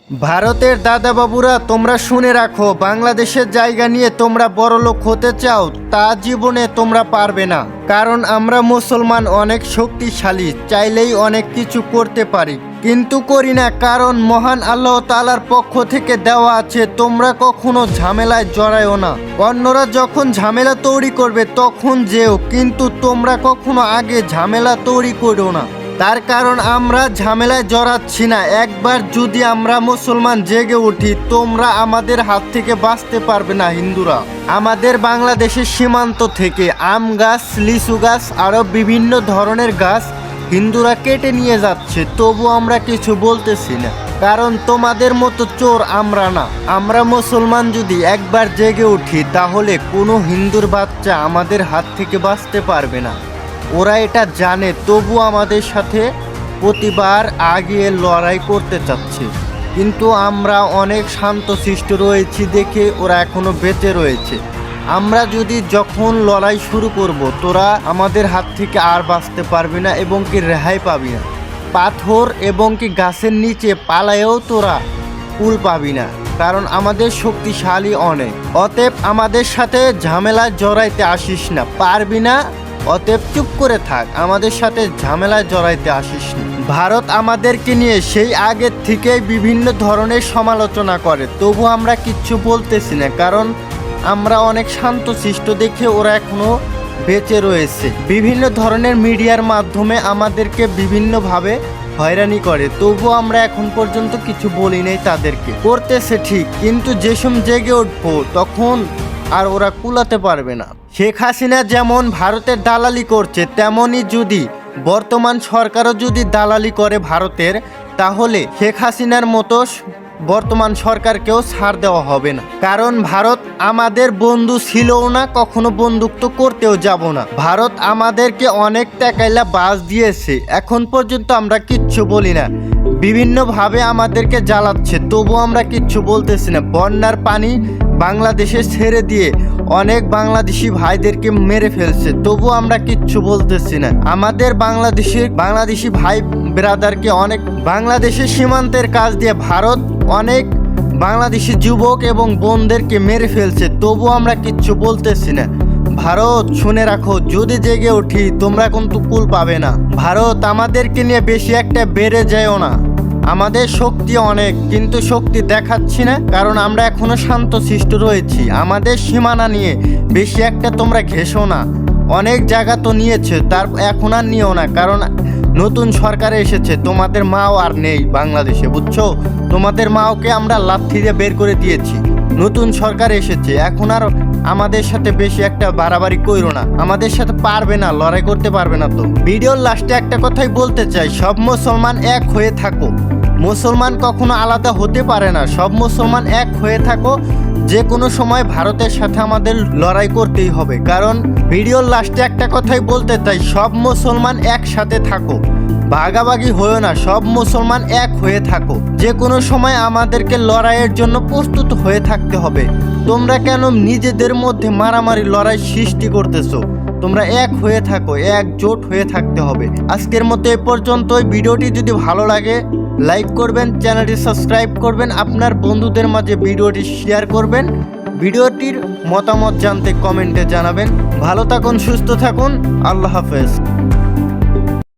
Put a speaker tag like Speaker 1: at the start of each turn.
Speaker 1: ভারতের দাদা বাবুরা, তোমরা শুনে রাখো, বাংলাদেশের জায়গা নিয়ে তোমরা বড়লোক হতে চাও, তা জীবনে তোমরা পারবে না। কারণ আমরা মুসলমান অনেক শক্তিশালী, চাইলেই অনেক কিছু করতে পারি, কিন্তু করি না। কারণ মহান আল্লাহ তাআলার পক্ষ থেকে দেওয়া আছে, তোমরা কখনো ঝামেলায় জড়ায়ও না। অন্যরা যখন ঝামেলা তৈরি করবে তখন যেও, কিন্তু তোমরা কখনো আগে ঝামেলা তৈরি করো না। তার কারণ আমরা ঝামেলায় জড়াচ্ছি না। একবার যদি আমরা মুসলমান জেগে উঠি, তোমরা আমাদের হাত থেকে বাঁচতে পারবে না। হিন্দুরা আমাদের বাংলাদেশের সীমান্ত থেকে আম গাছ, লিচু গাছ, আরও বিভিন্ন ধরনের গাছ হিন্দুরা কেটে নিয়ে যাচ্ছে, তবু আমরা কিছু বলতেছি না। কারণ তোমাদের মতো চোর আমরা না। আমরা মুসলমান যদি একবার জেগে উঠি, তাহলে কোনো হিন্দুর বাচ্চা আমাদের হাত থেকে বাঁচতে পারবে না। ওরা এটা জানে, তবু আমাদের সাথে প্রতিবার আগিয়ে লড়াই করতে চাচ্ছে। কিন্তু আমরা অনেক শান্তশিষ্ট রয়েছি দেখে ওরা এখনো বেঁচে রয়েছে। আমরা যদি যখন লড়াই শুরু করব, তোরা আমাদের হাত থেকে আর বাঁচতে পারবি না এবং কি রেহাই পাবি না। পাথর এবং কি গাছের নিচে পালায়েও তোরা কুল পাবি না, কারণ আমাদের শক্তিশালী অনেক। অতএব আমাদের সাথে ঝামেলায় জড়াইতে আসিস না, পারবি না। অতএব চুপ করে থাক, আমাদের সাথে ঝামেলায় জড়াইতে আসিস না। ভারত আমাদেরকে নিয়ে সেই আগের থেকেই বিভিন্ন ধরনের সমালোচনা করে, তবু আমরা কিচ্ছু বলতেছি না। কারণ আমরা অনেক শান্তশিষ্ট দেখে ওরা এখনো বেঁচে রয়েছে। বিভিন্ন ধরনের মিডিয়ার মাধ্যমে আমাদেরকে বিভিন্নভাবে হয়রানি করে, তবু আমরা এখন পর্যন্ত কিছু বলি নাই তাদেরকে। করতেছে ঠিক, কিন্তু যে সময় জেগে উঠবো তখন আর ওরা কুলাতে পারবে না। শেখ হাসিনা যেমন ভারতের দালালি করছে, তেমনই যদি বর্তমান সরকারও যদি দালালি করে ভারতের, তাহলে শেখ হাসিনার মতো বর্তমান সরকারকেও ছাড় দেওয়া হবে না। কারণ ভারত আমাদের বন্ধু ছিলও না, কখনো বন্ধুত্ব করতেও যাব না। ভারত আমাদেরকে অনেক টাকাইলা বাস দিয়েছে, এখন পর্যন্ত আমরা কিচ্ছু বলি না। বিভিন্নভাবে আমাদেরকে জ্বালাচ্ছে, তবু আমরা কিচ্ছু বলতেছি না। বন্যার পানি বাংলাদেশে ছেড়ে দিয়ে অনেক বাংলাদেশি ভাইদেরকে মেরে ফেলছে, তবু আমরা কিচ্ছু বলতেছি না। আমাদের বাংলাদেশি ভাই ব্রাদারকে অনেক বাংলাদেশের সীমান্তের কাছ দিয়ে ভারত অনেক বাংলাদেশি যুবক এবং বোনদেরকে মেরে ফেলছে, তবু আমরা কিচ্ছু বলতেছি না। ভারত শুনে রাখো, যদি জেগে উঠি তোমরা কিন্তু কুল পাবে না। ভারত আমাদেরকে নিয়ে বেশি একটা বেড়ে যায়ও না। আমাদের শক্তি অনেক, কিন্তু শক্তি দেখাচ্ছি না, কারণ আমরা এখনো শান্তশিষ্ট রয়েছি। আমাদের সীমানা নিয়ে বেশি একটা তোমরা ঘেঁষো না। অনেক জায়গা তো নিয়েছে, তার এখন আর নিও না, কারণ নতুন সরকার এসেছে, তোমাদের মাও আর নেই বাংলাদেশে, বুঝছো? তোমাদের মাওকে আমরা লাথি দিয়ে বের করে দিয়েছি। নতুন সরকার এসেছে, এখন আর আমাদের সাথে বেশি একটা বাড়াবাড়ি কইরো না। আমাদের সাথে পারবে না, লড়াই করতে পারবে না। তো ভিডিওর লাস্টে একটা কথাই বলতে চাই, সব মুসলমান এক হয়ে থাকো। মুসলমান কখনো আলাদা হতে পারে না, সব মুসলমান এক হয়ে থাকো। যে কোনো সময় ভারতের সাথে আমাদের লড়াই করতেই হবে। কারণ ভিডিওর লাস্টে একটা কথাই বলতে চাই, সব মুসলমান একসাথে থাকো, ভাগাভাগি হয়েও না, সব মুসলমান এক হয়ে থাকো। যে কোনো সময় আমাদেরকে লড়াইয়ের জন্য প্রস্তুত হয়ে থাকতে হবে। তোমরা কেন নিজেদের মধ্যে মারামারি লড়াই সৃষ্টি করতেছো? তোমরা এক হয়ে থাকো, একজোট হয়ে থাকতে হবে। আজকের মতো এ পর্যন্তই। ভিডিওটি যদি ভালো লাগে লাইক করবেন, চ্যানেলটি সাবস্ক্রাইব করবেন, আপনার বন্ধুদের মাঝে ভিডিওটি শেয়ার করবেন। ভিডিওটির মতামত জানতে কমেন্টে জানাবেন। ভালো থাকুন, সুস্থ থাকুন, আল্লাহ হাফেজ।